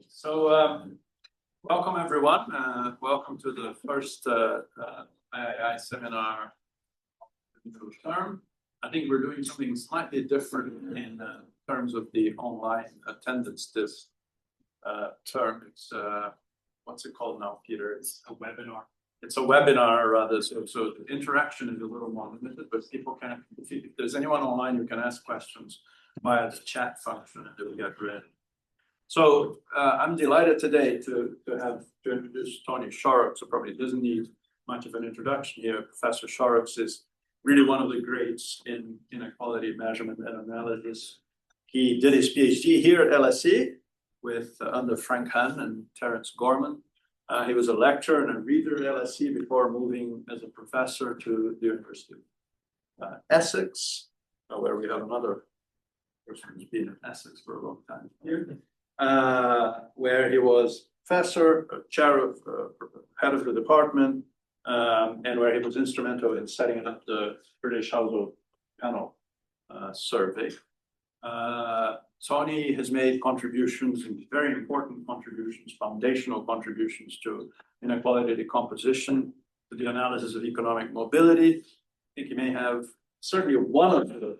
So, welcome everyone. Welcome to the first III seminar of the term. I think we're doing something slightly different in terms of the online attendance this term. It's what's it called now, Peter? It's a webinar. It's a webinar rather. So the interaction is a little more limited, but people can, if there's anyone online, you can ask questions via the chat function and it will get read. So I'm delighted today to introduce Tony Shorrocks, who probably doesn't need much of an introduction here. Professor Shorrocks is really one of the greats in inequality measurement and analysis. He did his PhD here at LSE with under Frank Hahn and Terence Gorman. He was a lecturer and a reader at LSE before moving as a professor to the University of Essex, where we have another person who's been in Essex for a long time here. Where he was professor, chair of, head of the department, and where he was instrumental in setting up the British Household Panel survey. Tony has made contributions, very important contributions, foundational contributions to inequality decomposition, to the analysis of economic mobility. I think he may have certainly one of the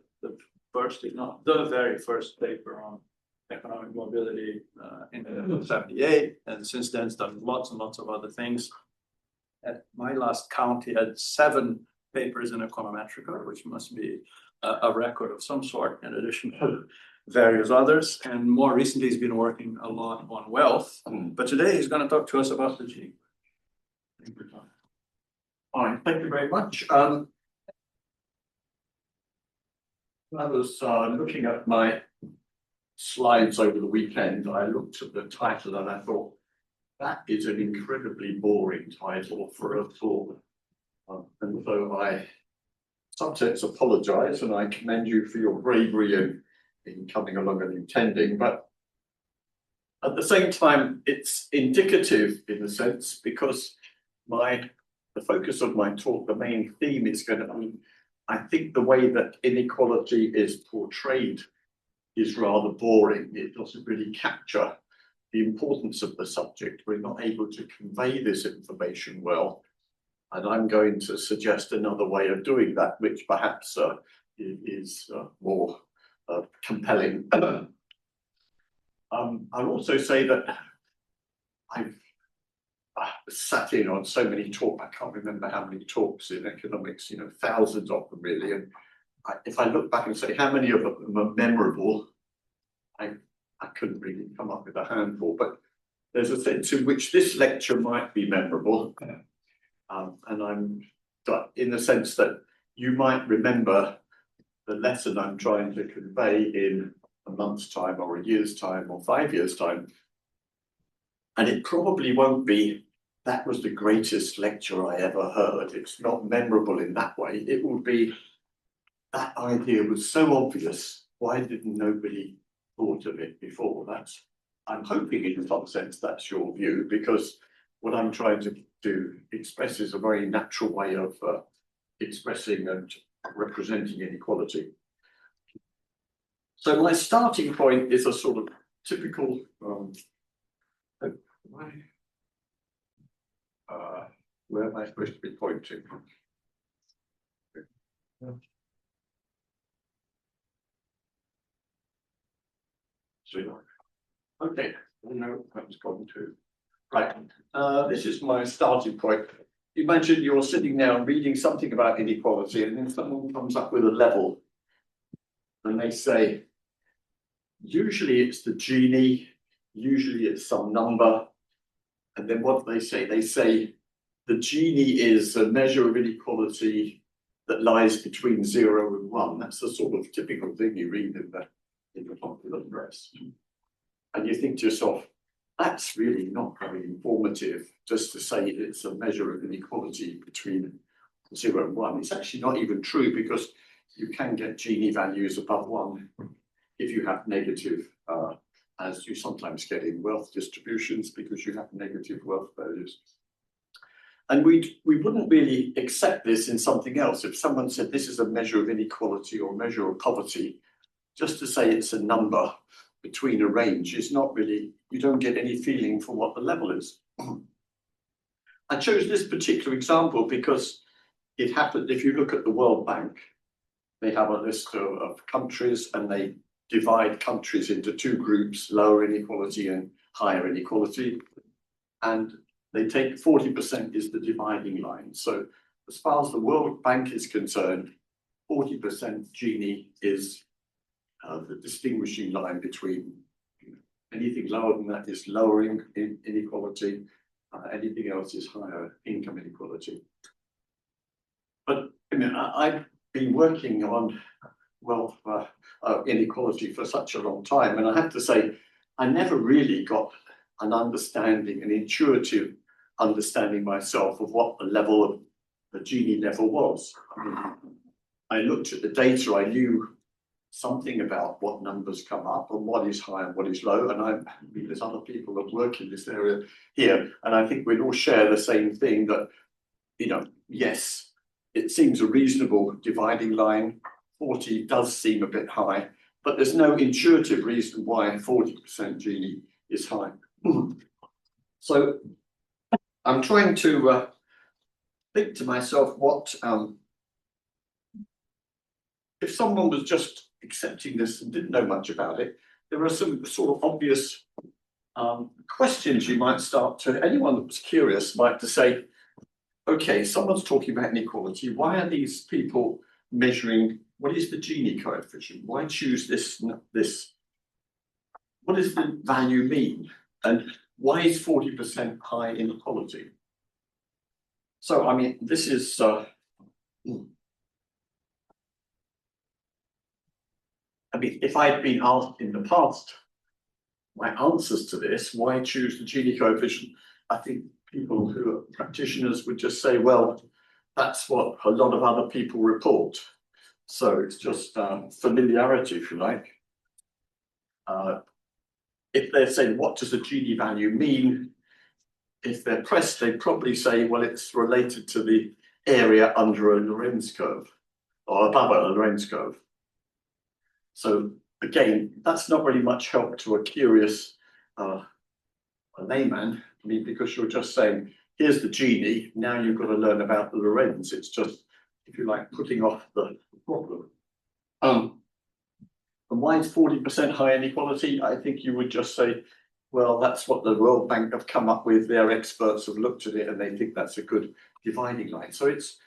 first, if not the very first paper on economic mobility in 1978, and since then has done lots and lots of other things. At my last count, he had 7 papers in Econometrica, which must be a record of some sort, in addition to various others. And more recently, he's been working a lot on wealth. But today, he's going to talk to us about the Gini. Thank you, Tom. All right, thank you very much. I was looking at my slides over the weekend. I looked at the title and I thought, that is an incredibly boring title for a talk. And so I, in some sense, apologize and I commend you for your bravery in coming along and intending. But at the same time, it's indicative in a sense because the focus of my talk, the main theme is going to be, I think the way that inequality is portrayed is rather boring. It doesn't really capture the importance of the subject. We're not able to convey this information well. And I'm going to suggest another way of doing that, which perhaps is more compelling. I'll also say that I've sat in on so many talks. I can't remember how many talks in economics, thousands of them really. And if I look back and say how many of them are memorable, I couldn't really come up with a handful, but there's a sense in which this lecture might be memorable. And I'm in the sense that you might remember the lesson I'm trying to convey in a month's time or a year's time or 5 years' time. And it probably won't be, that was the greatest lecture I ever heard. It's not memorable in that way. It will be, that idea was so obvious. Why didn't nobody thought of it before? I'm hoping in some sense that's your view, because what I'm trying to do expresses a very natural way of expressing and representing inequality. So my starting point is a sort of typical where am I supposed to be pointing? Okay, no, that was gone too. Right, this is my starting point. Imagine you're sitting there and reading something about inequality, and then someone comes up with a level, and they say, usually it's the Gini, usually it's some number, and then what do they say? They say the Gini is a measure of inequality that lies between 0 and 1. That's the sort of typical thing you read in the popular press. And you think to yourself, that's really not very informative just to say it's a measure of inequality between 0 and 1. It's actually not even true, because you can get Gini values above 1 if you have negative, as you sometimes get in wealth distributions, because you have negative wealth values. And we wouldn't really accept this in something else. If someone said this is a measure of inequality or a measure of poverty, just to say it's a number between a range is not really, you don't get any feeling for what the level is. I chose this particular example because it happened, if you look at the World Bank, they have a list of countries and they divide countries into two groups, lower inequality and higher inequality. And they take 40% is the dividing line. So as far as the World Bank is concerned, 40% Gini is the distinguishing line between anything lower than that is lower inequality, anything else is higher income inequality. But I mean, I've been working on wealth inequality for such a long time, and I have to say, I never really got an understanding, an intuitive understanding myself of what the level of the Gini level was. I mean, I looked at the data, I knew something about what numbers come up and what is high and what is low, and there's other people that work in this area here, and I think we'd all share the same thing that, you know, yes, it seems a reasonable dividing line. 40 does seem a bit high, but there's no intuitive reason why 40% Gini is high. So I'm trying to think to myself what, if someone was just accepting this and didn't know much about it, there are some sort of obvious questions you might start to, anyone that was curious might to say, okay, someone's talking about inequality. Why are these people measuring, what is the Gini coefficient? Why choose this? What does the value mean? And why is 40% high inequality? So, I mean, this is, I mean, if I'd been asked in the past, my answers to this, why choose the Gini coefficient? I think people who are practitioners would just say, well, that's what a lot of other people report. So it's just familiarity, if you like. If they're saying, what does the Gini value mean? If they're pressed, they probably say, well, it's related to the area under a Lorenz curve or above a Lorenz curve. So again, that's not really much help to a curious layman. I mean, because you're just saying, here's the Gini, now you've got to learn about the Lorenz. It's just, if you like, putting off the problem. And why is 40% high inequality? I think you would just say, well, that's what the World Bank have come up with. Their experts have looked at it and they think that's a good dividing line. So it's,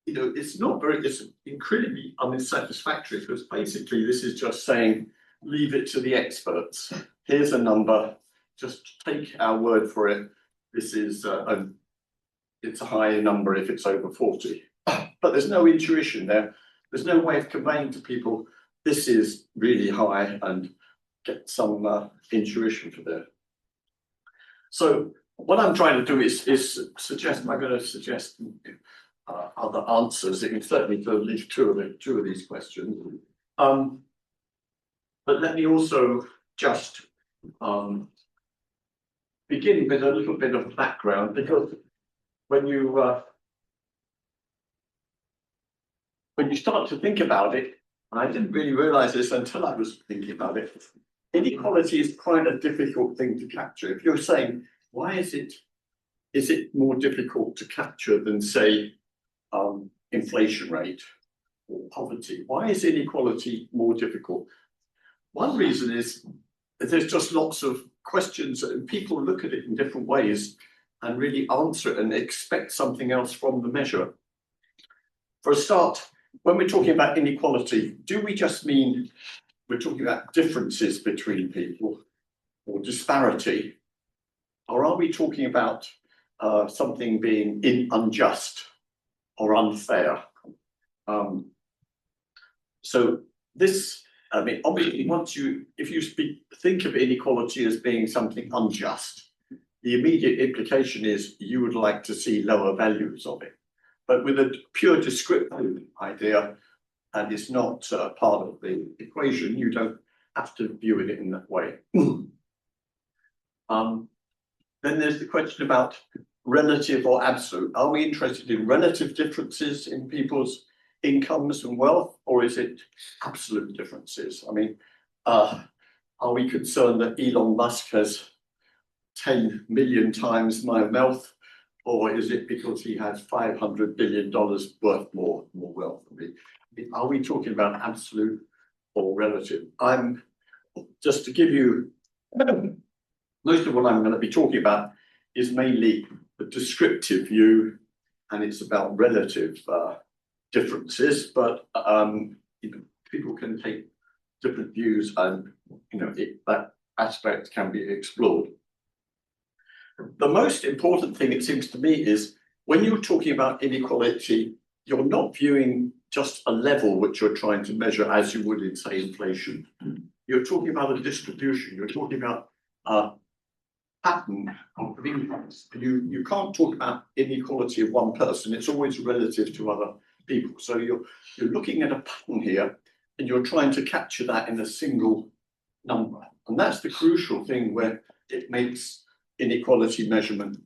you know, it's not very, it's incredibly unsatisfactory because basically this is just saying, leave it to the experts. Here's a number, just take our word for it. This is, it's a higher number if it's over 40. But there's no intuition there. There's no way of conveying to people, this is really high and get some intuition for that. So what I'm trying to do is suggest, I'm going to suggest other answers. It can certainly to at least two of these questions. But let me also just begin with a little bit of background, because when you start to think about it, and I didn't really realize this until I was thinking about it, inequality is quite a difficult thing to capture. If you're saying, why is it more difficult to capture than, say, inflation rate or poverty? Why is inequality more difficult? One reason is that there's just lots of questions and people look at it in different ways and really answer it and expect something else from the measure. For a start, when we're talking about inequality, do we just mean we're talking about differences between people or disparity? Or are we talking about something being unjust or unfair? So this, I mean, obviously, if you think of inequality as being something unjust, the immediate implication is you would like to see lower values of it. But with a pure descriptive idea, and it's not part of the equation, you don't have to view it in that way. Then there's the question about relative or absolute. Are we interested in relative differences in people's incomes and wealth, or is it absolute differences? I mean, Are we concerned that Elon Musk has 10 million times my wealth, or is it because he has $500 billion worth more wealth than me? Are we talking about absolute or relative? I'm just to give you most of what I'm going to be talking about is mainly a descriptive view, and it's about relative differences, but people can take different views, and that aspect can be explored. The most important thing, it seems to me, is when you're talking about inequality, you're not viewing just a level which you're trying to measure as you would in, say, inflation. You're talking about a distribution. You're talking about a pattern of incomes. You can't talk about inequality of one person. It's always relative to other people. So you're looking at a pattern here, and you're trying to capture that in a single number. And that's the crucial thing where it makes inequality measurement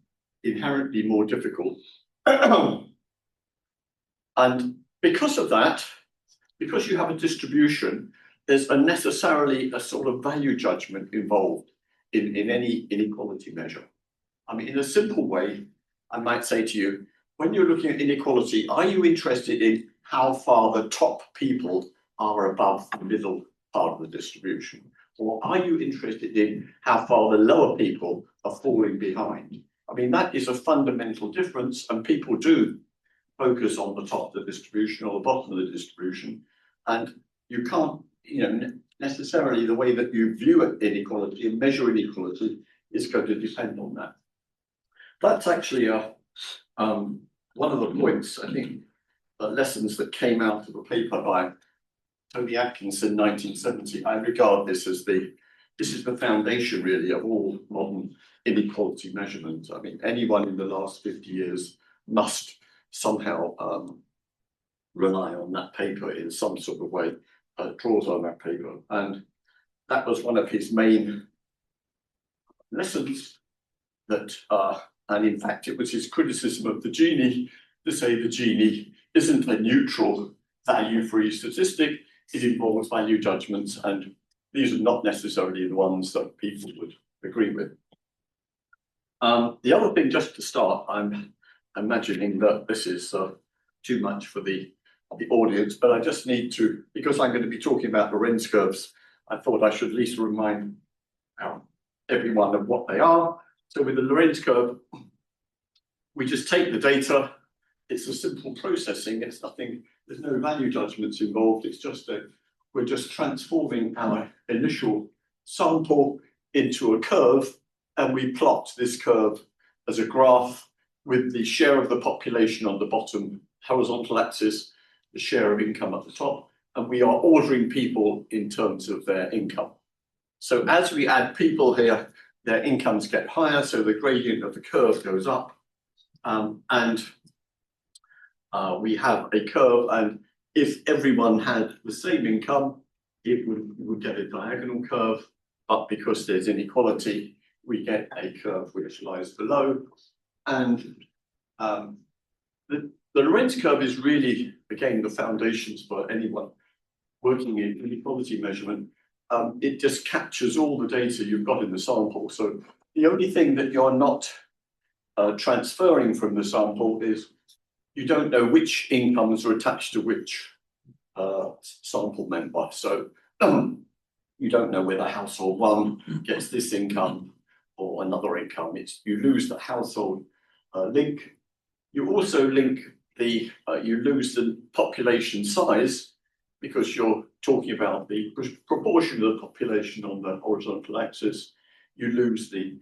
inherently more difficult. And because of that, because you have a distribution, there's necessarily a sort of value judgment involved in any inequality measure. I mean, in a simple way, I might say to you, when you're looking at inequality, are you interested in how far the top people are above the middle part of the distribution? Or are you interested in how far the lower people are falling behind? I mean, that is a fundamental difference, and people do focus on the top of the distribution or the bottom of the distribution. And you can't, necessarily the way that you view inequality and measure inequality is going to depend on that. That's actually one of the points, I think, the lessons that came out of a paper by Tony Atkins in 1970. I regard this as this is the foundation really of all modern inequality measurement. I mean, anyone in the last 50 years must somehow rely on that paper in some sort of way, draws on that paper. And that was one of his main lessons that, and in fact, it was his criticism of the Gini to say the Gini isn't a neutral value-free statistic. It involves value judgments, and these are not necessarily the ones that people would agree with. The other thing, just to start, I'm imagining that this is too much for the audience, but I just need to, because I'm going to be talking about Lorenz curves, I thought I should at least remind everyone of what they are. So with the Lorenz curve, we just take the data. It's a simple processing. It's nothing. There's no value judgments involved. It's just we're just transforming our initial sample into a curve, and we plot this curve as a graph with the share of the population on the bottom horizontal axis, the share of income at the top, and we are ordering people in terms of their income. So as we add people here, their incomes get higher, so the gradient of the curve goes up, and we have a curve, and if everyone had the same income, it would get a diagonal curve, but because there's inequality, we get a curve which lies below. And the Lorenz curve is really, again, the foundations for anyone working in inequality measurement. It just captures all the data you've got in the sample. So the only thing that you're not transferring from the sample is you don't know which incomes are attached to which sample member. So you don't know whether household one gets this income or another income. You lose the household link. You also link you lose the population size because you're talking about the proportion of the population on the horizontal axis. You lose the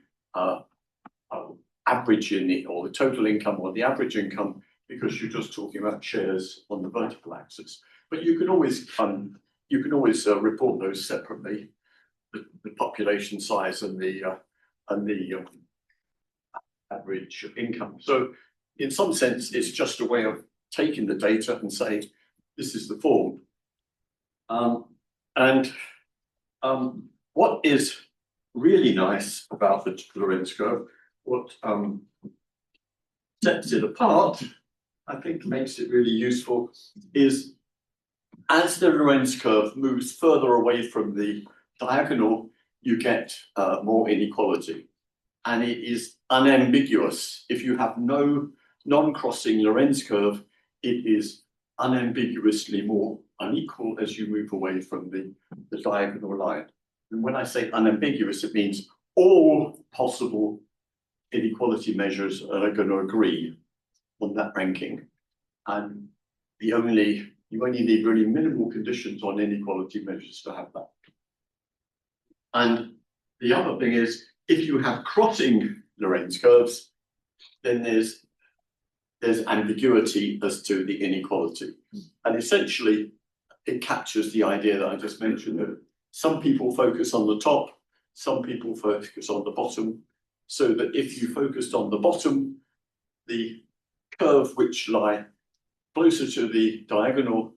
average or the total income or the average income because you're just talking about shares on the vertical axis. But you can always report those separately, the population size and the average income. So in some sense, it's just a way of taking the data and saying, this is the form. What is really nice about the Lorenz curve, what sets it apart, I think makes it really useful, is as the Lorenz curve moves further away from the diagonal, you get more inequality. And it is unambiguous. If you have no non-crossing Lorenz curve, it is unambiguously more unequal as you move away from the diagonal line. And when I say unambiguous, it means all possible inequality measures are going to agree on that ranking. And you only need really minimal conditions on inequality measures to have that. And the other thing is, if you have crossing Lorenz curves, then there's ambiguity as to the inequality. And essentially, it captures the idea that I just mentioned, that some people focus on the top, some people focus on the bottom, so that if you focused on the bottom, the curve which lie closer to the diagonal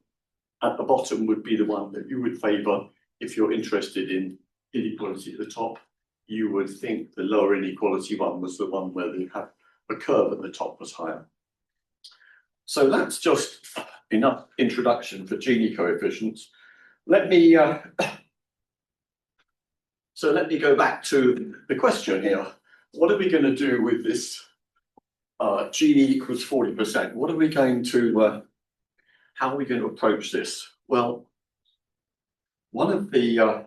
at the bottom would be the one that you would favour. If you're interested in inequality at the top, you would think the lower inequality one was the one where they have a curve at the top was higher. So that's just enough introduction for Gini coefficients. Let me go back to the question here. What are we going to do with this Gini equals 40%? What are we going to, how are we going to approach this? Well, one of the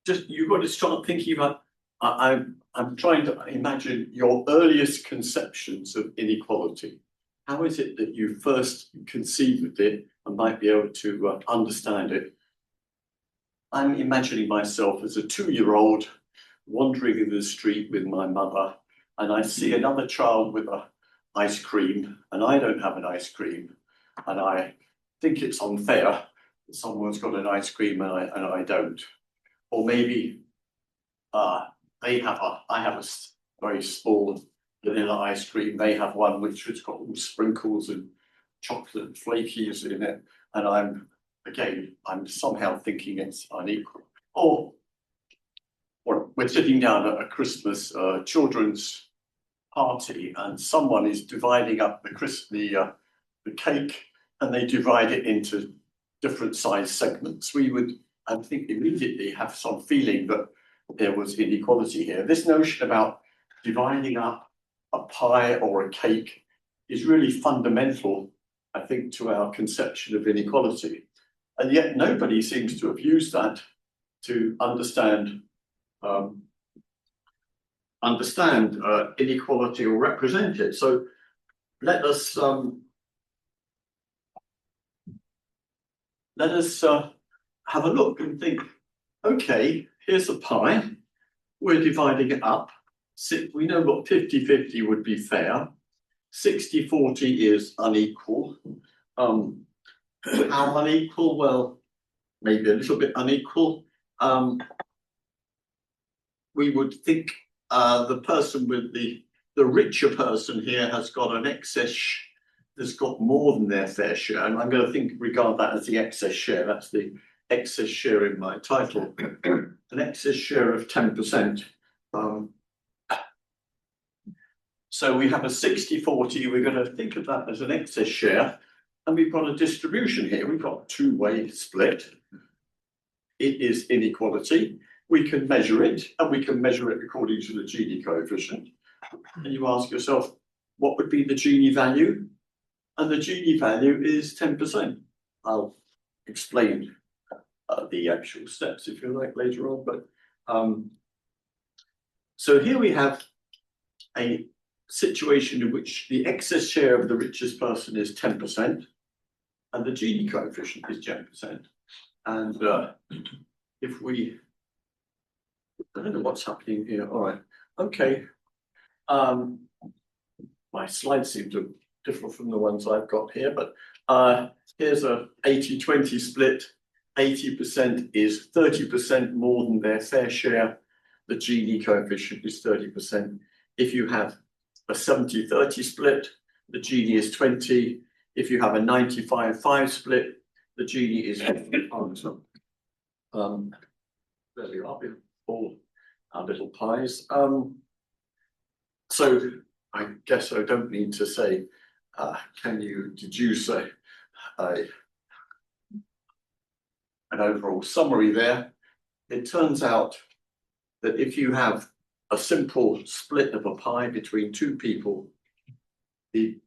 just you've got to start thinking about. I'm trying to imagine your earliest conceptions of inequality. How is it that you first conceived it and might be able to understand it? I'm imagining myself as a 2-year-old wandering in the street with my mother, and I see another child with an ice cream, and I don't have an ice cream, and I think it's unfair that someone's got an ice cream and I don't. Or maybe I have a very small vanilla ice cream. They have one which has got all sprinkles and chocolate flakies in it, and I'm somehow thinking it's unequal. Or we're sitting down at a Christmas children's party, and someone is dividing up the cake, and they divide it into different size segments. We would, I think, immediately have some feeling that there was inequality here. This notion about dividing up a pie or a cake is really fundamental, I think, to our conception of inequality. And yet nobody seems to have used that to understand inequality or represent it. So let us have a look and think, okay, here's a pie, we're dividing it up. We know what 50-50 would be fair. 60-40 is unequal. How unequal? Well, maybe a little bit unequal. We would think the person with the richer person here has got an excess, has got more than their fair share, and I'm going to regard that as the excess share. That's the excess share in my title. An excess share of 10%. So we have a 60-40, we're going to think of that as an excess share, and we've got a distribution here. We've got a two-way split. It is inequality. We can measure it, and we can measure it according to the Gini coefficient. And you ask yourself, what would be the Gini value? And the Gini value is 10%. I'll explain the actual steps, if you like, later on. But so here we have a situation in which the excess share of the richest person is 10%, and the Gini coefficient is 10%. And if we, I don't know what's happening here. All right, okay. My slides seem to differ from the ones I've got here, but here's a 80-20 split. 80% is 30% more than their fair share. The Gini coefficient is 30%. If you have a 70-30 split, the Gini is 20. If you have a 95-5 split, the Gini is 50. There we are, all our little pies. So I guess I don't need to say, can you deduce a an overall summary there. It turns out that if you have a simple split of a pie between two people, and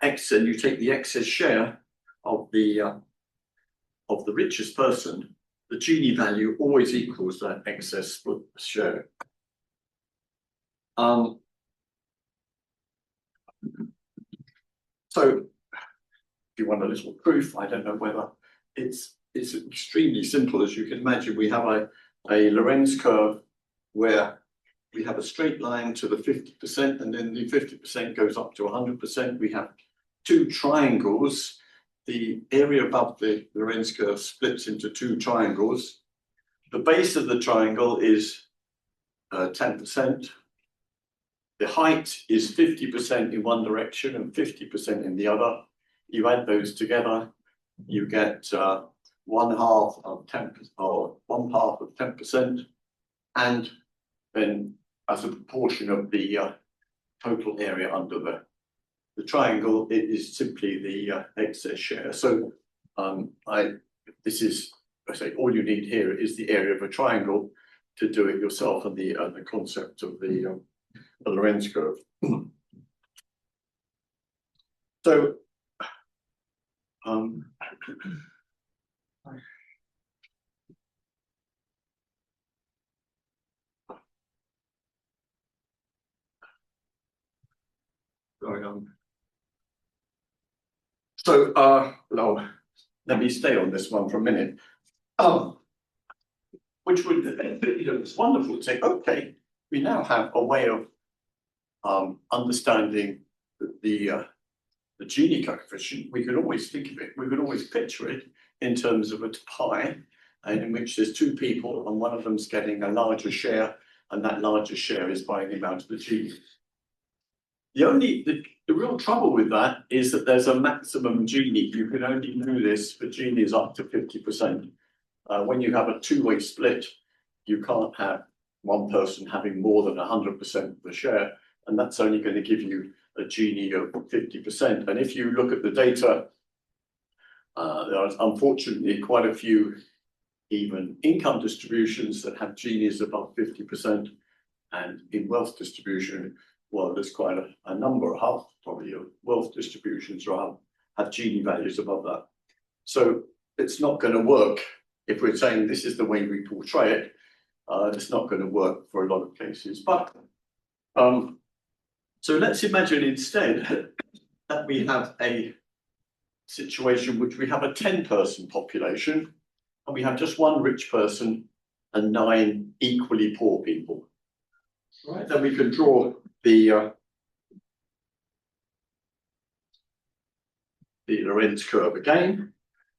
you take the excess share of the richest person, the Gini value always equals that excess split share. So if you want a little proof, I don't know whether it's extremely simple. As you can imagine, we have a Lorenz curve where we have a straight line to the 50%, and then the 50% goes up to 100%. We have two triangles. The area above the Lorenz curve splits into two triangles. The base of the triangle is 10%. The height is 50% in one direction and 50% in the other. You add those together, you get 1/2 of 10%, or 1/2 of 10%, and then as a proportion of the total area under the triangle, it is simply the excess share. So this is, I say, all you need here is the area of a triangle to do it yourself, and the concept of the Lorenz curve. So going on. So no, let me stay on this one for a minute. Which would, it's wonderful to say, okay, we now have a way of understanding the Gini coefficient. We could always think of it, we could always picture it in terms of a pie, and in which there's two people and one of them's getting a larger share, and that larger share is by the amount of the Gini. The real trouble with that is that there's a maximum Gini. You can only do this for Gini's up to 50%. When you have a two-way split, you can't have one person having more than 100% of the share, and that's only going to give you a Gini of 50%. And if you look at the data, there are unfortunately quite a few even income distributions that have Ginis above 50%, and in wealth distribution, well, there's quite a number, half probably of wealth distributions have Gini values above that. So it's not going to work if we're saying this is the way we portray it. It's not going to work for a lot of cases. But so let's imagine instead that we have a situation which we have a 10-person population, and we have just one rich person and 9 equally poor people. Right, then we can draw the Lorenz curve again.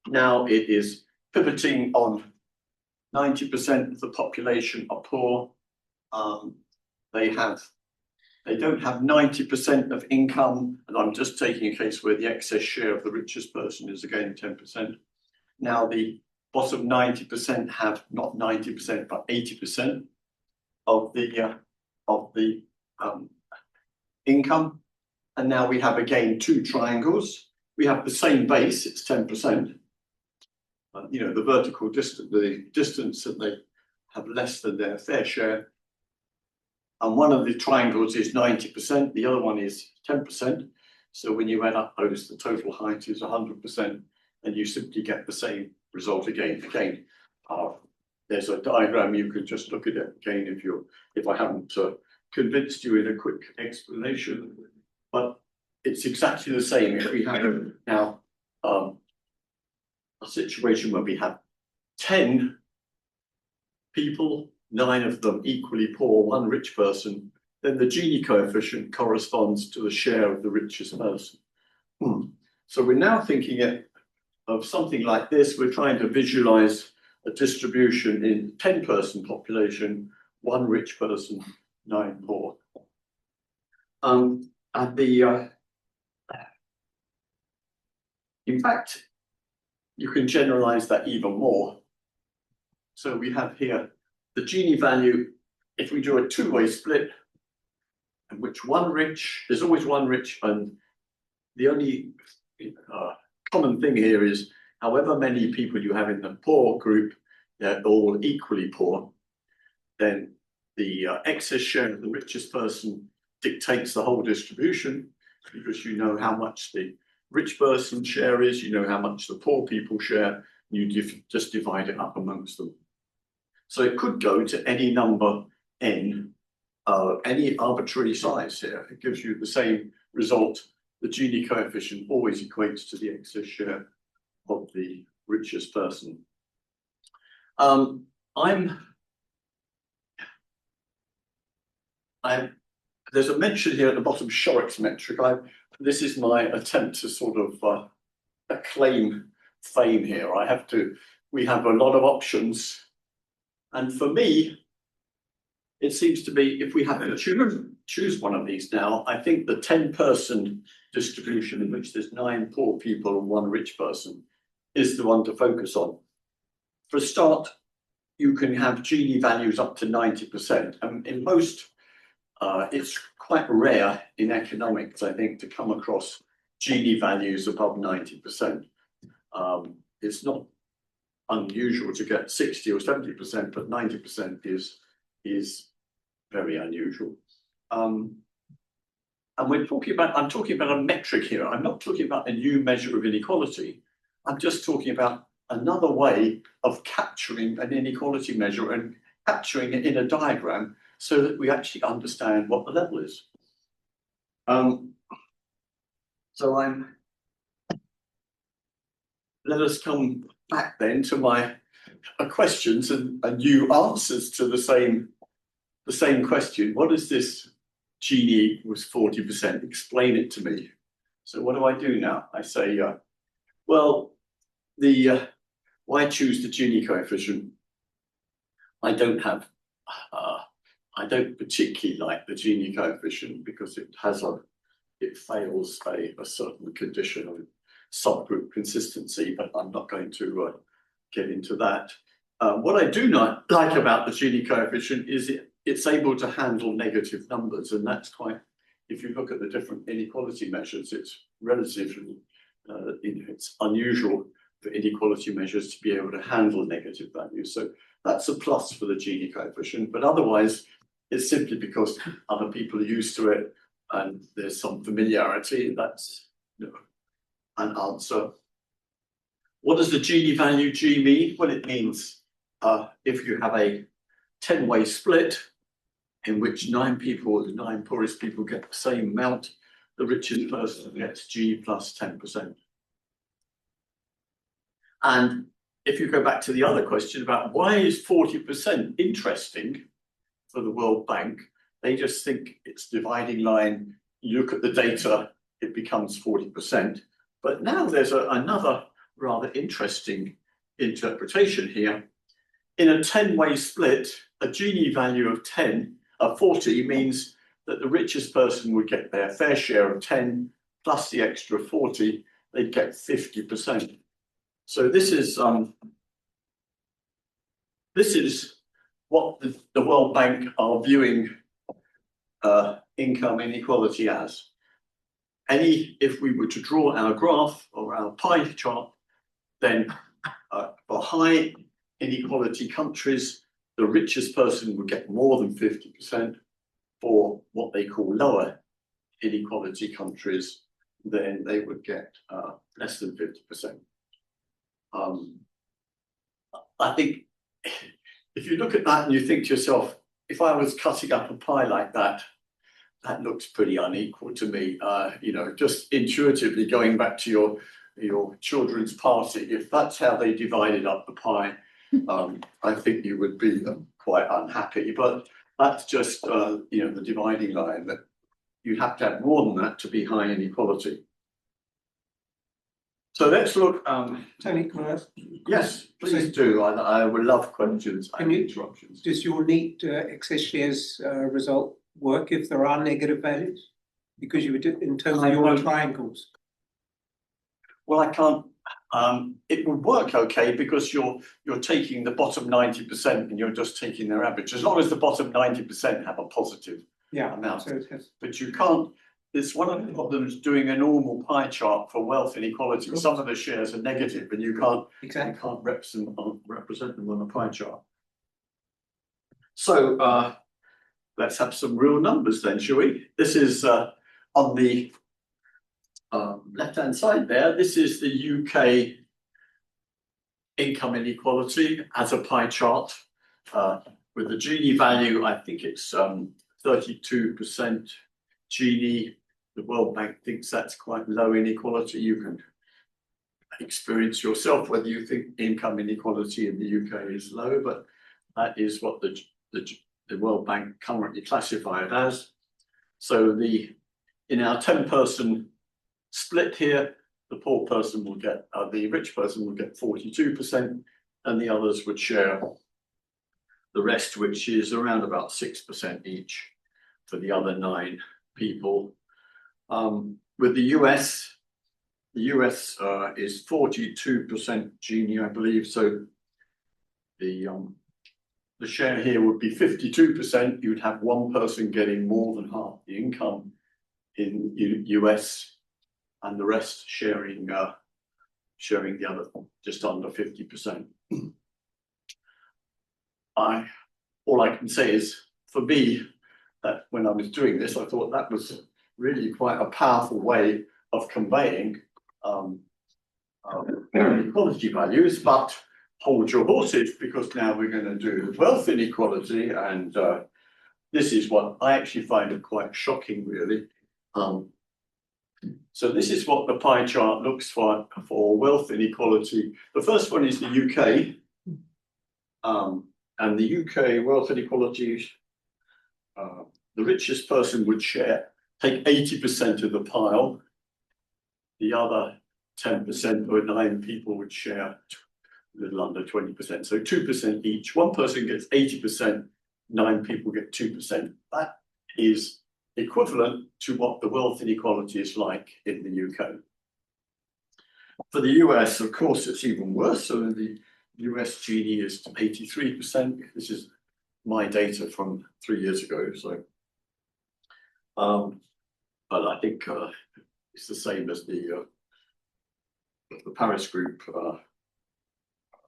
Now it is pivoting on 90% of the population are poor. They don't have 90% of income, and I'm just taking a case where the excess share of the richest person is again 10%. Now the bottom 90% have not 90% but 80% of the income, and now we have again two triangles. We have the same base, it's 10%. The vertical distance, the distance that they have less than their fair share, and one of the triangles is 90%, the other one is 10%. So when you add up those, the total height is 100%, and you simply get the same result again. There's a diagram, you could just look at it again if I haven't convinced you in a quick explanation, but it's exactly the same. If we have now a situation where we have 10 people, 9 of them equally poor, 1 rich person, then the Gini coefficient corresponds to the share of the richest person. So we're now thinking of something like this. We're trying to visualize a distribution in 10-person population, 1 rich person, 9 poor. In fact, you can generalize that even more. So we have here the Gini value. If we do a two-way split, in which there's always one rich, and the only common thing here is however many people you have in the poor group, they're all equally poor, then the excess share of the richest person dictates the whole distribution, because you know how much the rich person's share is, you know how much the poor people share, you just divide it up amongst them. So it could go to any number n, any arbitrary size here. It gives you the same result. The Gini coefficient always equates to the excess share of the richest person. There's a mention here at the bottom, Shorrocks metric. This is my attempt to sort of claim fame here. We have a lot of options. And for me, it seems to be, if we have to choose one of these now, I think the 10-person distribution in which there's 9 poor people and 1 rich person is the one to focus on. For a start, you can have Gini values up to 90%. And in most, it's quite rare in economics, I think, to come across Gini values above 90%. It's not unusual to get 60 or 70%, but 90% is very unusual. And I'm talking about a metric here. I'm not talking about a new measure of inequality. I'm just talking about another way of capturing an inequality measure and capturing it in a diagram so that we actually understand what the level is. Let us come back then to my questions and new answers to the same question. What is this Gini equals 40%? Explain it to me. So what do I do now? I say, well, why choose the Gini coefficient? I don't particularly like the Gini coefficient because it fails a certain condition of subgroup consistency, but I'm not going to get into that. What I do not like about the Gini coefficient is it's able to handle negative numbers, and that's quite, if you look at the different inequality measures, it's relatively, it's unusual for inequality measures to be able to handle negative values. So that's a plus for the Gini coefficient, but otherwise it's simply because other people are used to it and there's some familiarity. That's an answer. What does the Gini value G mean? Well, it means if you have a 10-way split in which 9 people, the 9 poorest people get the same amount, the richest person gets G plus 10%. And if you go back to the other question about why is 40% interesting for the World Bank, they just think it's dividing line. You look at the data, it becomes 40%. But now there's another rather interesting interpretation here. In a 10-way split, a Gini value of 40 means that the richest person would get their fair share of 10 plus the extra 40, they'd get 50%. So this is what the World Bank are viewing income inequality as. If we were to draw our graph or our pie chart, then for high inequality countries, the richest person would get more than 50%. For what they call lower inequality countries, then they would get less than 50%. I think if you look at that and you think to yourself, if I was cutting up a pie like that, that looks pretty unequal to me. Just intuitively going back to your children's party, if that's how they divided up the pie, I think you would be quite unhappy. But that's just the dividing line, that you have to have more than that to be high inequality. So let's look. Tony, can I ask? Yes, please do. I would love questions and interruptions. Does your neat excess shares result work if there are negative values? Because you would, in terms of your triangles. Well, I can't. It would work okay because you're taking the bottom 90% and you're just taking their average, as long as the bottom 90% have a positive amount. So it has. But you can't. it's one of the problems doing a normal pie chart for wealth inequality. Some of the shares are negative and you can't represent them on a pie chart. So let's have some real numbers then, shall we? This is on the left-hand side there. This is the UK income inequality as a pie chart with the Gini value. I think it's 32% Gini. The World Bank thinks that's quite low inequality. You can experience yourself whether you think income inequality in the UK is low, but that is what the World Bank currently classify it as. So in our 10-person split here, the poor person will get, the rich person will get 42%, and the others would share the rest, which is around about 6% each for the other 9 people. With the US is 42% Gini, I believe. So the share here would be 52%. You'd have one person getting more than half the income in US, and the rest sharing the other just under 50%. All I can say is, for me, that when I was doing this, I thought that was really quite a powerful way of conveying inequality values. But hold your horses, because now we're going to do wealth inequality, and this is what I actually find it quite shocking, really. So this is what the pie chart looks for wealth inequality. The first one is the UK, and the UK wealth inequality, the richest person would take 80% of the pile. The other 10% or 9 people would share a little under 20%. So 2% each. One person gets 80%, 9 people get 2%. That is equivalent to what the wealth inequality is like in the UK. For the US, of course, it's even worse. So the US Gini is 83%. This is my data from 3 years ago. So, but I think it's the same as the Paris Group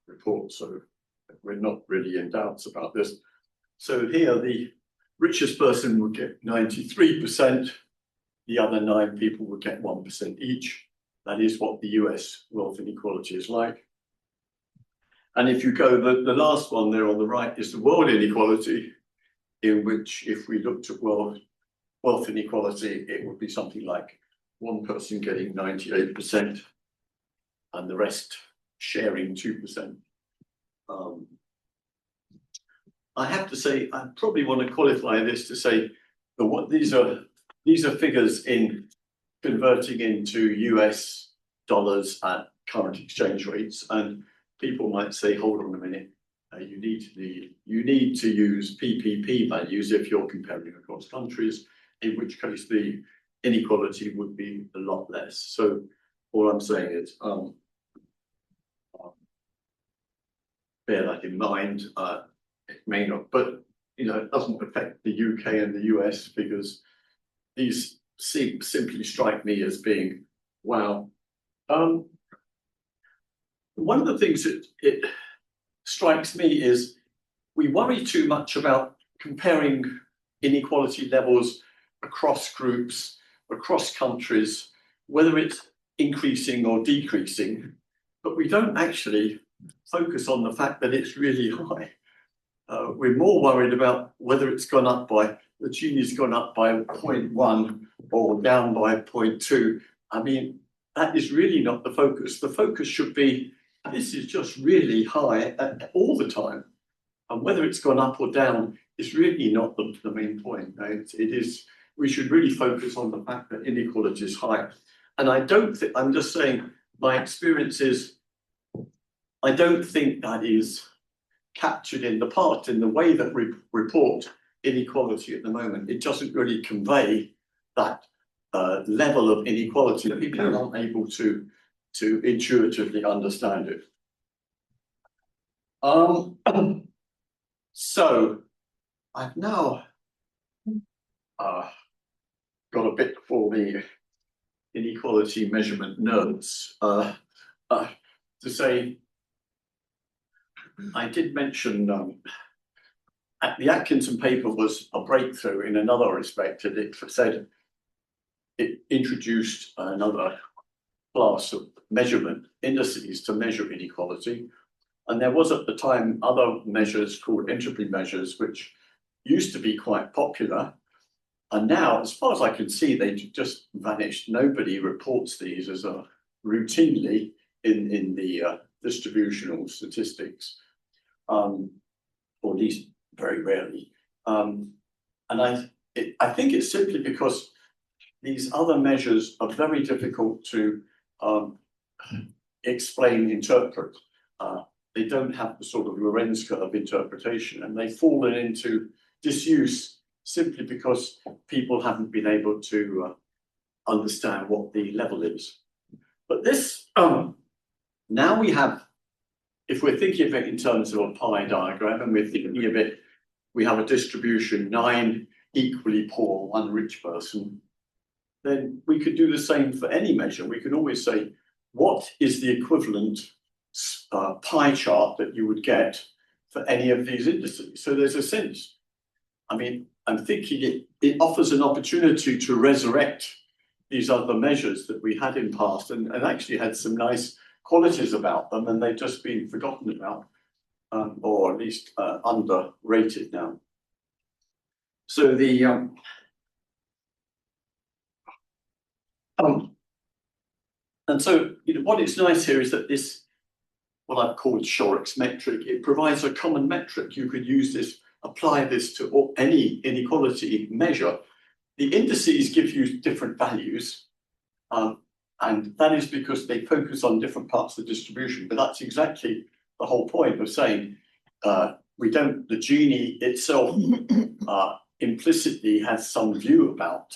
report. So we're not really in doubts about this. So here, the richest person would get 93%. The other 9 people would get 1% each. That is what the US wealth inequality is like. And if you go, the last one there on the right is the world inequality, in which if we looked at wealth inequality, it would be something like one person getting 98% and the rest sharing 2%. I have to say, I probably want to qualify this to say that what these are figures in converting into US dollars at current exchange rates, and people might say, hold on a minute, you need to use PPP values if you're comparing across countries, in which case the inequality would be a lot less. So all I'm saying is bear that in mind. It may not, but it doesn't affect the UK and the US, because these simply strike me as being wow. One of the things that it strikes me is we worry too much about comparing inequality levels across groups, across countries, whether it's increasing or decreasing, but we don't actually focus on the fact that it's really high. We're more worried about whether it's gone up by, the Gini's gone up by 0.1 or down by 0.2. I mean, that is really not the focus. The focus should be, this is just really high all the time. And whether it's gone up or down is really not the main point. It is, we should really focus on the fact that inequality is high. And I don't think, I'm just saying, my experience is, I don't think that is captured in the way that we report inequality at the moment. It doesn't really convey that level of inequality that people aren't able to intuitively understand it. So I've now got a bit for the inequality measurement nerds to say, I did mention the Atkinson paper was a breakthrough in another respect, and it said it introduced another class of measurement indices to measure inequality. And there was at the time other measures called entropy measures, which used to be quite popular. And now, as far as I can see, they just vanished. Nobody reports these as routinely in the distributional statistics, or at least very rarely. And I think it's simply because these other measures are very difficult to explain, interpret. They don't have the sort of Lorenz curve interpretation, and they've fallen into disuse simply because people haven't been able to understand what the level is. But this, now we have, if we're thinking of it in terms of a pie diagram, and we're thinking of it, we have a distribution, 9 equally poor, 1 rich person, then we could do the same for any measure. We could always say, what is the equivalent pie chart that you would get for any of these indices? So there's a sense. I mean, I'm thinking it offers an opportunity to resurrect these other measures that we had in past and actually had some nice qualities about them, and they've just been forgotten about, or at least underrated now. So the and so what is nice here is that this, what I've called Shorrocks metric, it provides a common metric. You could use this, apply this to any inequality measure. The indices give you different values, and that is because they focus on different parts of the distribution. But that's exactly the whole point of saying the Gini itself implicitly has some view about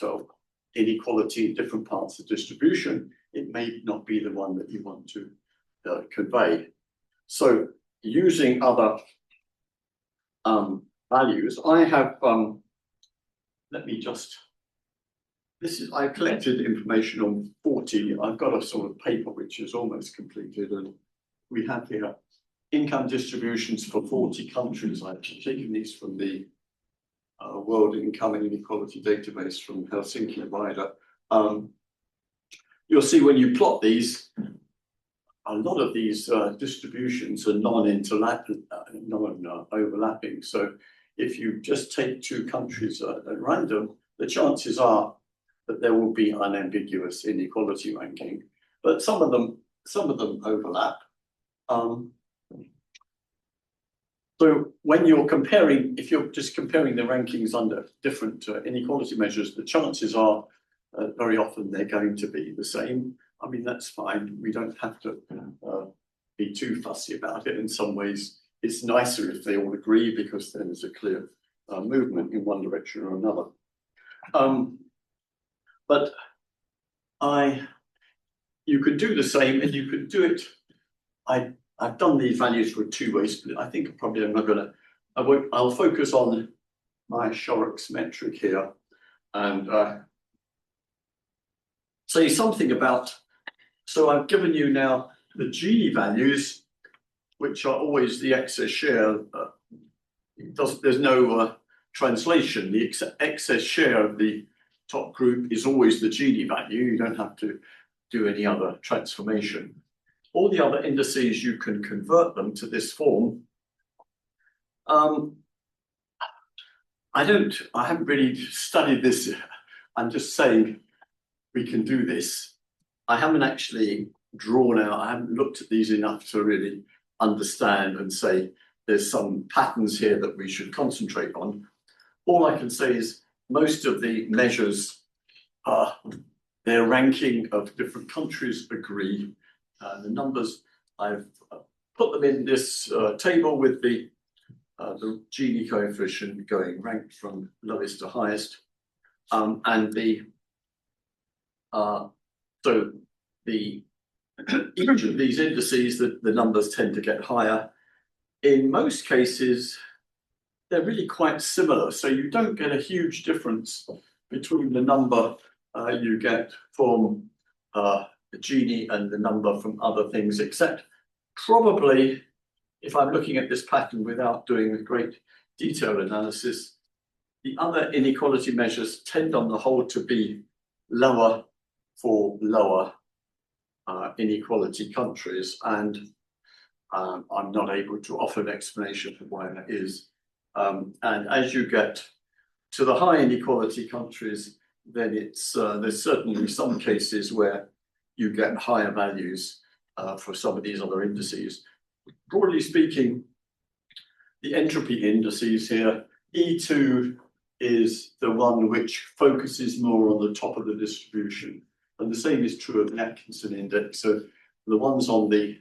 inequality in different parts of the distribution. It may not be the one that you want to convey. So using other values, I have, let me just, I collected information on 40. I've got a sort of paper which is almost completed, and we have here income distributions for 40 countries. I've taken these from the World Income and Inequality Database from Helsinki and Vida. You'll see when you plot these, a lot of these distributions are non-overlapping. So if you just take 2 countries at random, the chances are that there will be unambiguous inequality ranking, but some of them overlap. So when you're comparing, if you're just comparing the rankings under different inequality measures, the chances are very often they're going to be the same. I mean, that's fine. We don't have to be too fussy about it. In some ways, it's nicer if they all agree, because then there's a clear movement in one direction or another. But you could do the same, and you could do it. I've done these values for 2 ways, but I think probably I'm not gonna. I'll focus on my Shorrocks metric here and say something about. So I've given you now the Gini values, which are always the excess share. There's no translation. The excess share of the top group is always the Gini value. You don't have to do any other transformation. All the other indices, you can convert them to this form. I haven't really studied this. I'm just saying we can do this. I haven't actually drawn out, I haven't looked at these enough to really understand and say there's some patterns here that we should concentrate on. All I can say is most of the measures, their ranking of different countries agree. The numbers, I've put them in this table with the Gini coefficient going ranked from lowest to highest, and so each of these indices, the numbers tend to get higher. In most cases, they're really quite similar, so you don't get a huge difference between the number you get from the Gini and the number from other things, except probably if I'm looking at this pattern without doing a great detailed analysis, the other inequality measures tend on the whole to be lower for lower inequality countries, and I'm not able to offer an explanation for why that is. And as you get to the high inequality countries, then it's there's certainly some cases where you get higher values for some of these other indices. Broadly speaking, the entropy indices here, E2 is the one which focuses more on the top of the distribution, and the same is true of the Atkinson index. So the ones on the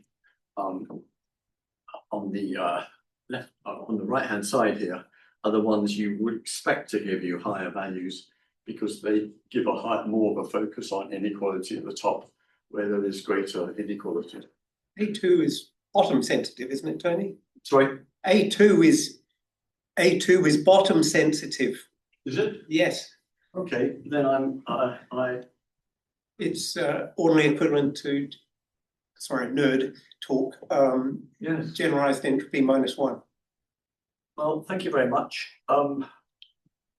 left, on the right hand side here are the ones you would expect to give you higher values, because they give a more of a focus on inequality at the top where there is greater inequality. A2 is bottom sensitive, isn't it, Tony? Sorry, A2 is bottom sensitive. is it? Yes, Okay, then it's ordinary equivalent to, sorry, nerd talk. yes. Generalized entropy -1. Well, thank you very much.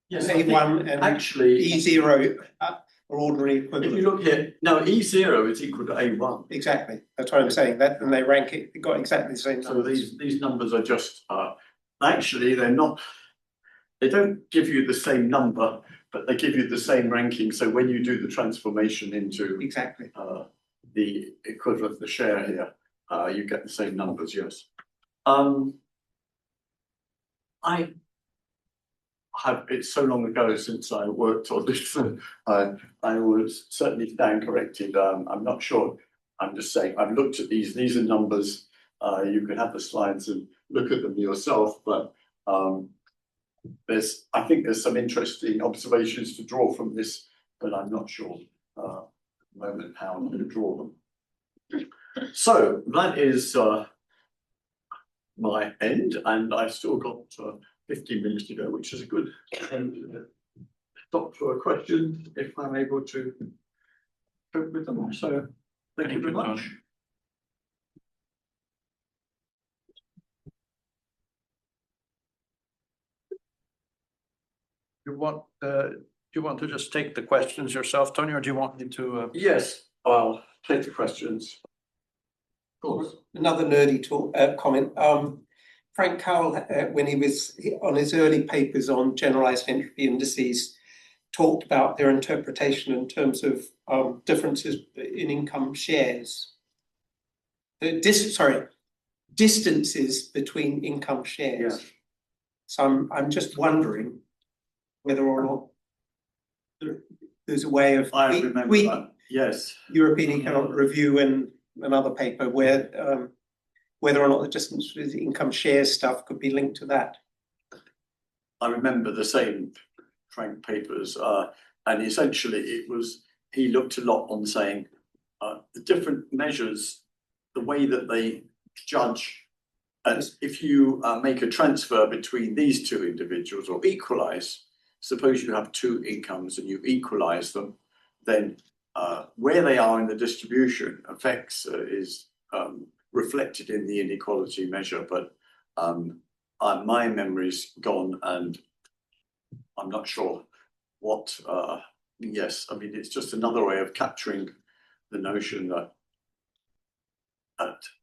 Yes, I think A1 and actually, E0 are ordinary if you equivalent. look here, no, E0 is equal to A1. Exactly, that's what I'm saying. That, and they rank it, got exactly the same So numbers. these numbers are just actually they're not. They don't give you the same number, but they give you the same ranking. So when you do the transformation into Exactly. the equivalent of the share here, you get the same numbers. Yes. I have. It's so long ago since I worked on this. I was certainly stand corrected. I'm not sure. I'm just saying. I've looked at these. These are numbers. You can have the slides and look at them yourself. But I think there's some interesting observations to draw from this, but I'm not sure at the moment how I'm going to draw them. So that is my end, and I've still got 15 minutes to go, which is a good stop for a question if I'm able to cope with them. So thank you very much. Do you want to just take the questions yourself, Tony, or do you want me to? Yes, I'll take the questions. Of course. Another nerdy talk, comment. Frank Cowell, when he was on his early papers on generalized entropy indices, talked about their interpretation in terms of differences in income shares. Distances between income shares. Yeah. So I'm just wondering whether or not there's a way of I remember that. Yes. European Economic Review and another paper where whether or not the distance with the income shares stuff could be linked to that. I remember the same Frank papers, and essentially he looked a lot on saying the different measures, the way that they judge, and if you make a transfer between these two individuals or equalize, suppose you have two incomes and you equalize them, then where they are in the distribution affects is reflected in the inequality measure, but my memory's gone and I'm not sure what, yes, I mean, it's just another way of capturing the notion that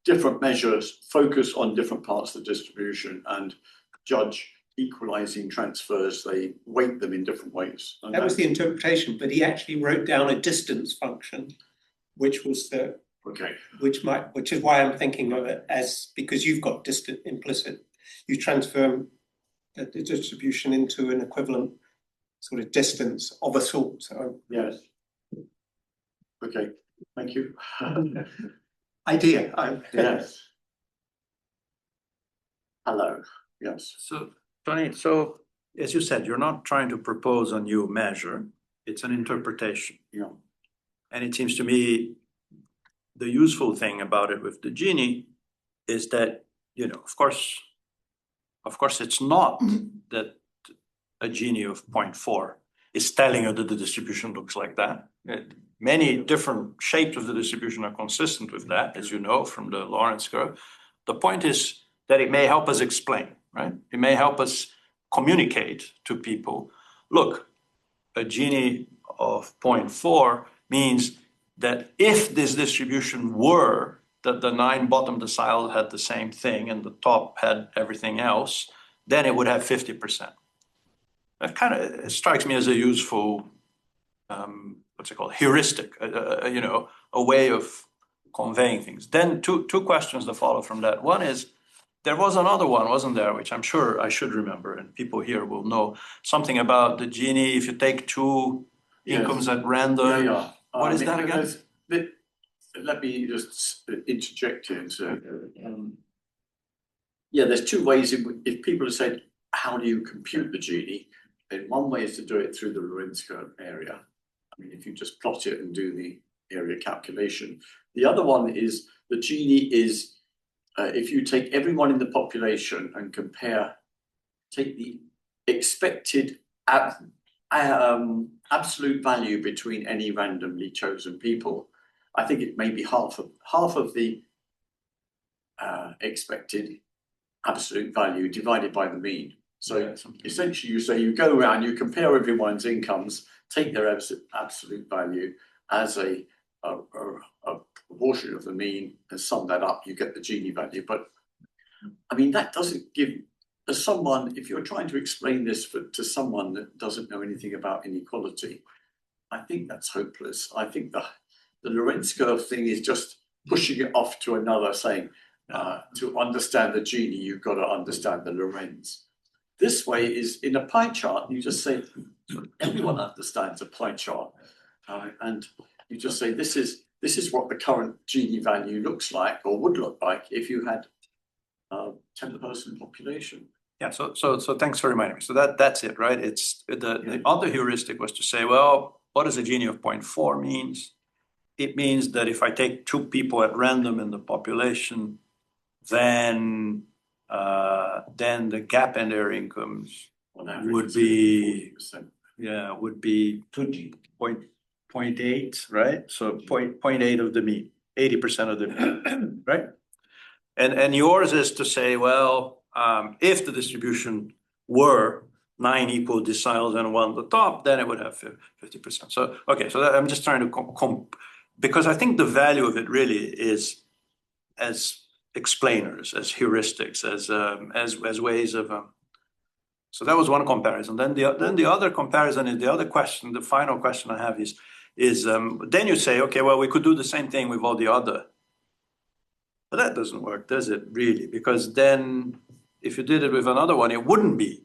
different measures focus on different parts of the distribution and judge equalizing transfers, they weight them in different ways. And that was the interpretation, but he actually wrote down a distance function, which was the okay, which is why I'm thinking of it as, because you've got distant implicit, you transfer the distribution into an equivalent sort of distance of a sort. So yes, okay, thank you. idea. Yes. Hello. Yes. So, Tony, so as you said, you're not trying to propose a new measure. It's an interpretation. Yeah. And it seems to me the useful thing about it with the Gini is that, of course, it's not that a Gini of 0.4. is telling you that the distribution looks like that. Many different shapes of the distribution are consistent with that, as you know, from the Lorentz curve. The point is that it may help us explain, right? It may help us communicate to people, look, a Gini of 0.4 means that if this distribution were that the 9 bottom deciles had the same thing and the top had everything else, then it would have 50%. That kind of strikes me as a useful, what's it called, heuristic, a way of conveying things. Then two questions that follow from that. One is, there was another one, wasn't there, which I'm sure I should remember, and people here will know something about the Gini. If you take two incomes at random, Yeah. what is that again? Let me just interject here. There's two ways. If people have said, how do you compute the Gini? Then one way is to do it through the Lorentz curve area. I mean, if you just plot it and do the area calculation. The other one is the Gini is, if you take everyone in the population and take the expected absolute value between any randomly chosen people. I think it may be half of the expected absolute value divided by the mean. So essentially you say you go around, you compare everyone's incomes, take their absolute value as a proportion of the mean and sum that up, you get the Gini value. But I mean, that doesn't give someone, if you're trying to explain this to someone that doesn't know anything about inequality, I think that's hopeless. I think the Lorentz curve thing is just pushing it off to another, saying to understand the Gini, you've got to understand the Lorentz. This way is in a pie chart, you just say, everyone understands a pie chart. And you just say, this is what the current Gini value looks like or would look like if you had a 10-person population. Yeah, so thanks for reminding me. So that's it, right? It's the other heuristic was to say, well, what does a Gini of 0.4 means? It means that if I take two people at random in the population, then the gap in their incomes would be 0.8, right? So 0.8 of the mean, 80% of the mean, right? And yours is to say, well, if the distribution were 9 equal deciles and 1 at the top, then it would have 50%. So, okay, so I'm just trying to because I think the value of it really is as explainers, as heuristics, as ways of. So that was one comparison. Then the other comparison is the other question. The final question I have is then you say, okay, well, we could do the same thing with all the other. But that doesn't work, does it, really? Because then if you did it with another one, it wouldn't be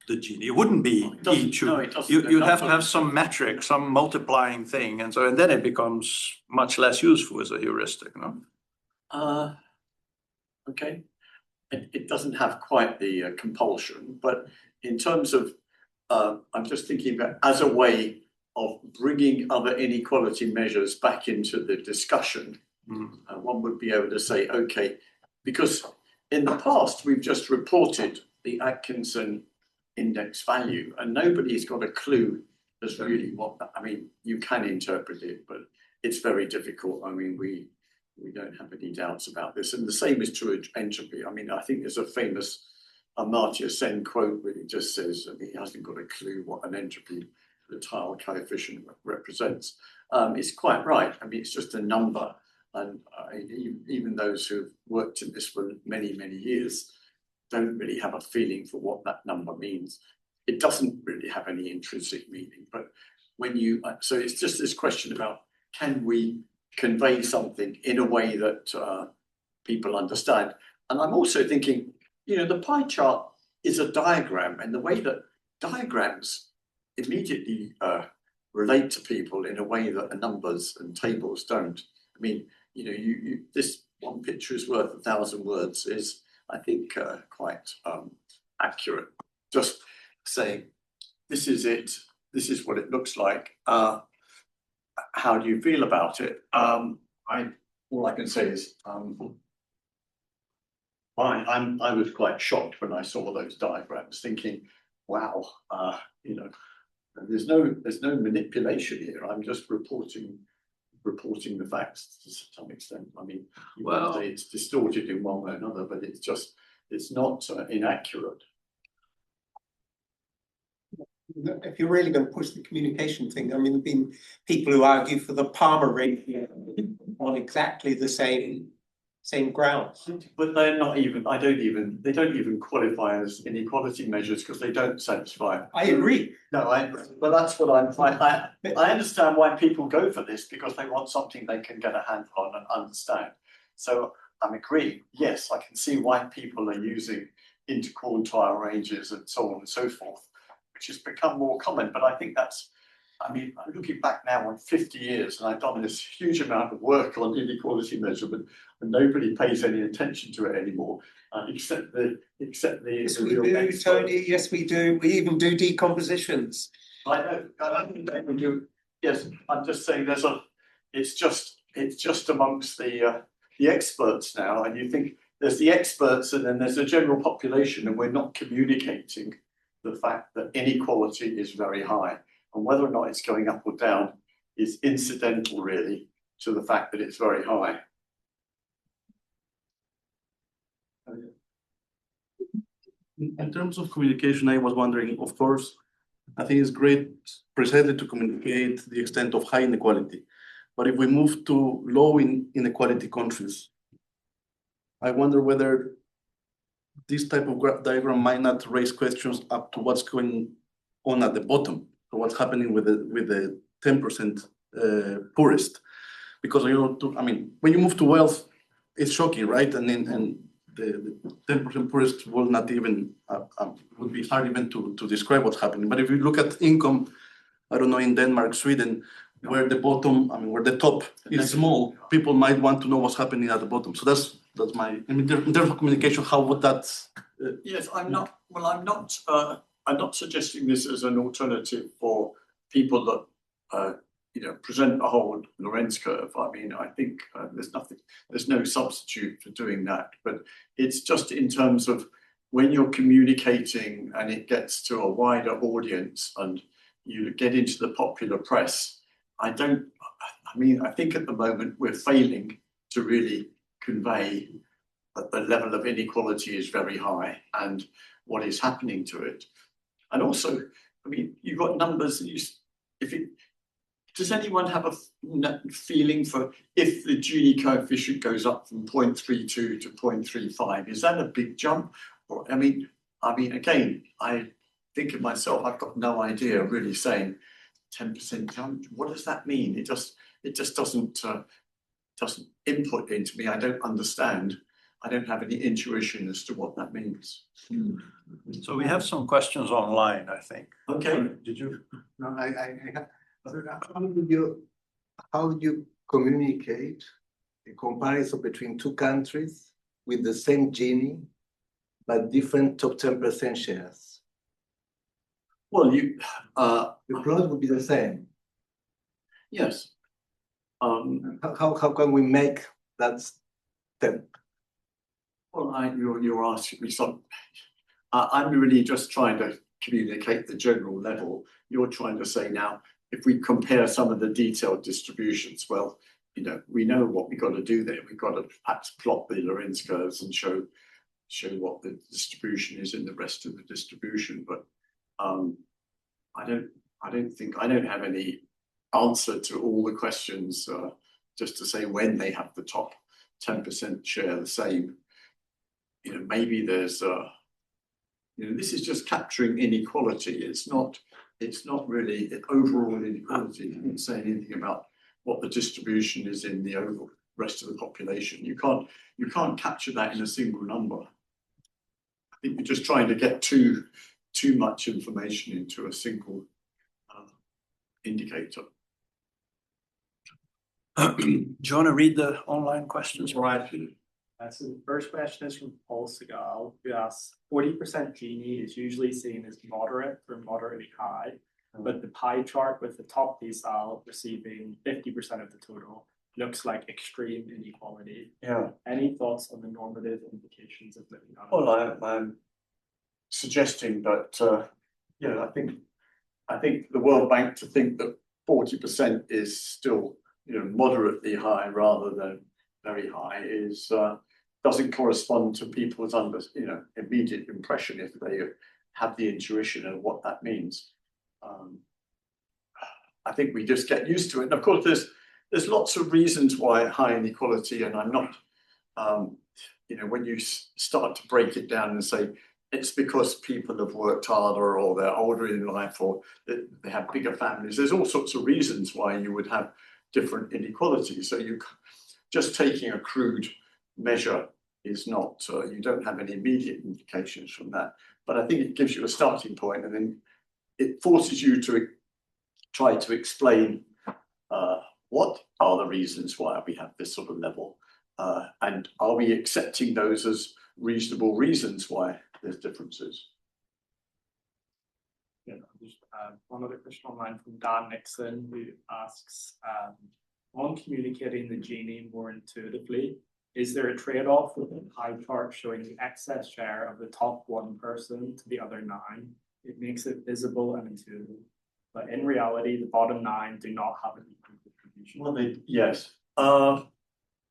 the Gini. It wouldn't be each. No, it doesn't. You'd have to have some metric, some multiplying thing. And then it becomes much less useful as a heuristic, no? Okay. It doesn't have quite the compulsion, but in terms of, I'm just thinking about as a way of bringing other inequality measures back into the discussion. One would be able to say, okay, because in the past, we've just reported the Atkinson index value and nobody's got a clue as really what, I mean, you can interpret it, but it's very difficult. I mean, we don't have any doubts about this. And the same is true of entropy. I mean, I think there's a famous Amartya Sen quote where he just says that he hasn't got a clue what an entropy tile coefficient represents. It's quite right. I mean, it's just a number. And even those who've worked in this for many, many years don't really have a feeling for what that number means. It doesn't really have any intrinsic meaning. But when you, so it's just this question about, can we convey something in a way that people understand? And I'm also thinking, the pie chart is a diagram, and the way that diagrams immediately relate to people in a way that the numbers and tables don't. I mean, this one picture is worth 1,000 words is, I think, quite accurate. Just saying, this is it. This is what it looks like. How do you feel about it? All I can say is, I was quite shocked when I saw those diagrams, thinking, wow, There's no manipulation here. I'm just reporting the facts to some extent. I mean, you Well- can say it's distorted in one way or another, but it's not inaccurate. If you're really going to push the communication thing, I mean, there've been people who argue for the Palmer ratio on exactly the same grounds. But they're not even, they don't even qualify as inequality measures because they don't satisfy. I agree. No, but that's what I understand why people go for this because they want something they can get a hand on and understand. So I'm agreeing, yes, I can see why people are using interquartile ranges and so on and so forth, which has become more common, but I think I mean, I'm looking back now on 50 years and I've done this huge amount of work on inequality measurement and nobody pays any attention to it anymore, except the Yes, we real do, experts. Tony. Yes, we do. We even do decompositions. I know, we do. Yes, I'm just saying it's just amongst the experts now, and you think there's the experts and then there's the general population, and we're not communicating the fact that inequality is very high, and whether or not it's going up or down is incidental really to the fact that it's very high. In terms of communication, I was wondering, of course, I think it's great precisely to communicate the extent of high inequality. But if we move to low inequality countries, I wonder whether this type of diagram might not raise questions up to what's going on at the bottom, or what's happening with the 10% poorest. Because I mean, when you move to wealth, it's shocking, right? And the 10% poorest will not even would be hard even to describe what's happening. But if you look at income, I don't know, in Denmark, Sweden, where the bottom, I mean, where the top is small, people might want to know what's happening at the bottom. So that's my, I mean, in terms of communication, how would that? Yes, I'm not suggesting this as an alternative for people that present a whole Lorenz curve. I mean, I think there's no substitute for doing that, but it's just in terms of when you're communicating and it gets to a wider audience and you get into the popular press, I think at the moment we're failing to really convey that the level of inequality is very high and what is happening to it. And also, I mean, you've got numbers, does anyone have a feeling for if the Gini coefficient goes up from 0.32 to 0.35? Is that a big jump? Or I mean, again, I think of myself, I've got no idea really saying 10% jump. What does that mean? It just doesn't input into me. I don't understand. I don't have any intuition as to what that means. So we have some questions online, I think. Okay. Did you? No, I have. How do you communicate a comparison between two countries with the same Gini but different top 10% shares? Well, the plot would be the same. Yes. How can we make that step? Well, you're asking me something. I'm really just trying to communicate the general level. You're trying to say now, if we compare some of the detailed distributions, well, we know what we've got to do there. We've got to perhaps plot the Lorenz curves and show what the distribution is in the rest of the distribution. But I don't have any answer to all the questions. Just to say when they have the top 10% share the same. Maybe there's this is just capturing inequality. It's not really overall inequality. It doesn't say anything about what the distribution is in the overall rest of the population. You can't capture that in a single number. I think you're just trying to get too much information into a single indicator. Do you want to read the online questions? Right. So the first question is from Paul Segal, who asks, 40% Gini is usually seen as moderate or moderately high, but the pie chart with the top decile receiving 50% of the total looks like extreme inequality. Yeah. Any thoughts on the normative implications of living on? Well, I'm suggesting that, I think I think the World Bank to think that 40% is still, moderately high rather than very high is doesn't correspond to people's immediate impression if they have the intuition of what that means. I think we just get used to it. And of course, there's lots of reasons why high inequality, and I'm not, when you start to break it down and say it's because people have worked harder or they're older in life or they have bigger families, there's all sorts of reasons why you would have different inequalities. So you just taking a crude measure is not, you don't have any immediate implications from that. But I think it gives you a starting point, and then it forces you to try to explain what are the reasons why we have this sort of level, and are we accepting those as reasonable reasons why there's differences. Yeah, just one other question online from Dan Nixon, who asks, on communicating the Gini more intuitively, is there a trade-off with a pie chart showing the excess share of the top 1% to the other 9? It makes it visible and intuitive. But in reality, the bottom 9 do not have an equal distribution. Well, yes, I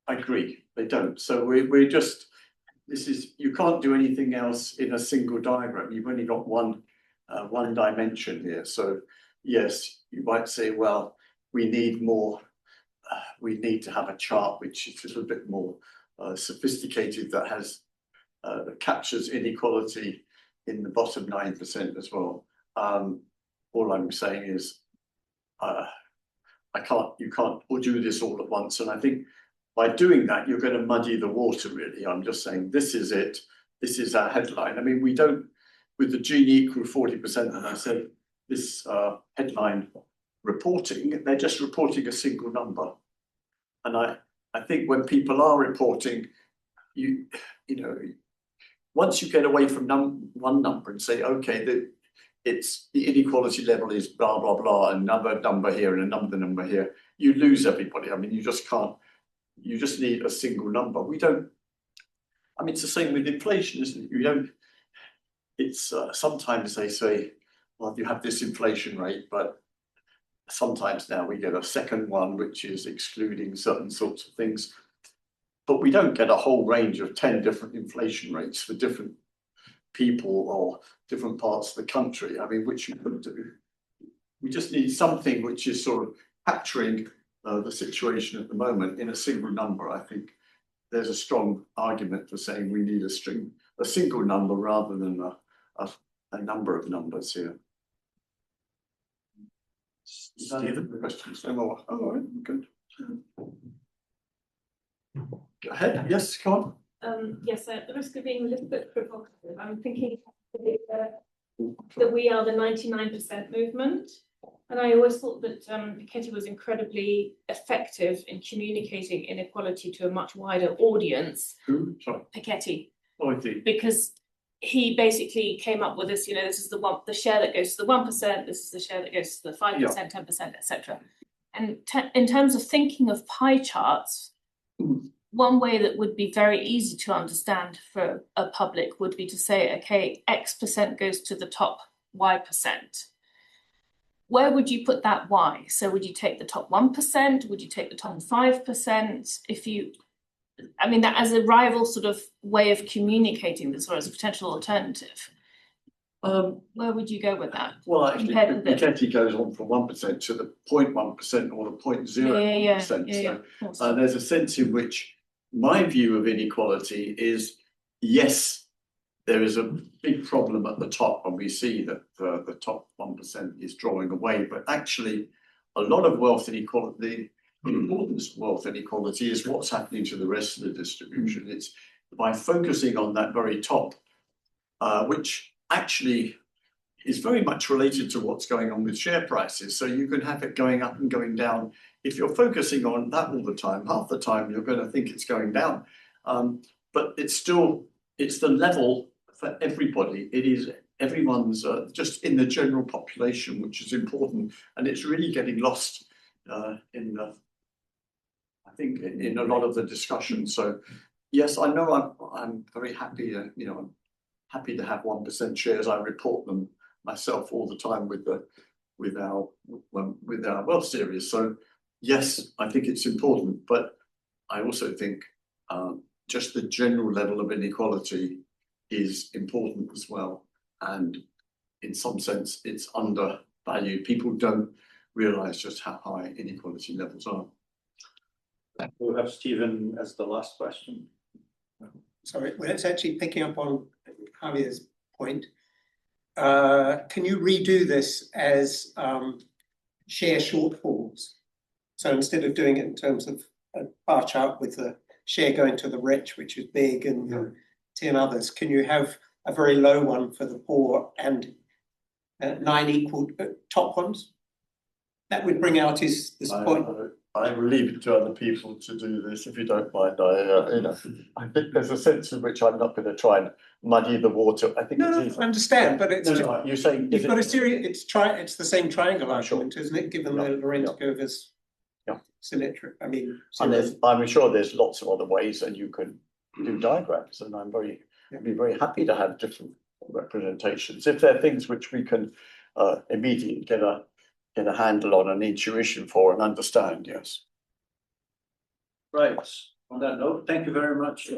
agree, they don't. So we're just, you can't do anything else in a single diagram. You've only got one dimension here. So yes, you might say, well, we need more, we need to have a chart which is a little bit more sophisticated, that has that captures inequality in the bottom 9% as well. All I'm saying is you can't do this all at once. And I think by doing that, you're going to muddy the water, really. I'm just saying, this is it. This is our headline. I mean, we don't, with the Gini equal 40%, and I said this headline reporting, they're just reporting a single number. And I think when people are reporting, once you get away from one number and say, okay, the inequality level is blah, blah, blah, another number here and another number here, you lose everybody. I mean, you just can't, you just need a single number. We don't, I mean, it's the same with inflation, isn't it? You don't, it's sometimes they say, well, you have this inflation rate, but sometimes now we get a second one, which is excluding certain sorts of things. But we don't get a whole range of 10 different inflation rates for different people or different parts of the country. I mean, which you could do. We just need something which is sort of capturing the situation at the moment in a single number. I think there's a strong argument for saying we need a single number rather than a number of numbers here. Stephen, questions? No more. Oh, all right, good. Go ahead. Yes, come on. Yes, at the risk of being a little bit provocative, I'm thinking that we are the 99% movement. And I always thought that Piketty was incredibly effective in communicating inequality to a much wider audience. Who? Sorry. Piketty. Oh, I see. Because he basically came up with this, this is the share that goes to the 1%, this is the share that goes to the 5%, 10%, etc. And in terms of thinking of pie charts, one way that would be very easy to understand for a public would be to say, okay, X% goes to the top Y%. Where would you put that Y? So would you take the top 1%? Would you take the top 5%? I mean, that as a rival sort of way of communicating this, or as a potential alternative. Where would you go with that? Well, actually, Piketty goes on from 1% to the 0.1% or the 0.01%. So there's a sense in which my view of inequality is, yes, there is a big problem at the top, and we see that the top 1% is drawing away. But actually, a lot of wealth inequality, the importance of wealth inequality is what's happening to the rest of the distribution. It's by focusing on that very top, which actually is very much related to what's going on with share prices. So you can have it going up and going down. If you're focusing on that all the time, half the time you're going to think it's going down. But it's the level for everybody. It is everyone's just in the general population, which is important. And it's really getting lost in a lot of the discussion. So yes, I know I'm very happy, I'm happy to have 1% shares. I report them myself all the time with the with our wealth series. So yes, I think it's important, but I also think just the general level of inequality is important as well. And in some sense, it's undervalued. People don't realize just how high inequality levels are. We'll have Stephen as the last question. Sorry, well, it's actually picking up on Javier's point. Can you redo this as share shortfalls? So instead of doing it in terms of a bar chart with the share going to the rich, which is big, and 10 others, can you have a very low one for the poor and 9 equal top ones? That would bring out this point. I will leave it to other people to do this, if you don't mind. I think there's a sense in which I'm not going to try and muddy the water. I think No, I understand, but it's you're saying you've got a series. It's the same triangle Sure. argument, isn't it? Given the Lorentz curve is symmetric. I mean, and I'm sure there's lots of other ways, and you can do diagrams, and I'd be very happy to have different representations if there are things which we can immediately get a handle on, an intuition for, and understand. Yes. Right. On that note, thank you very much.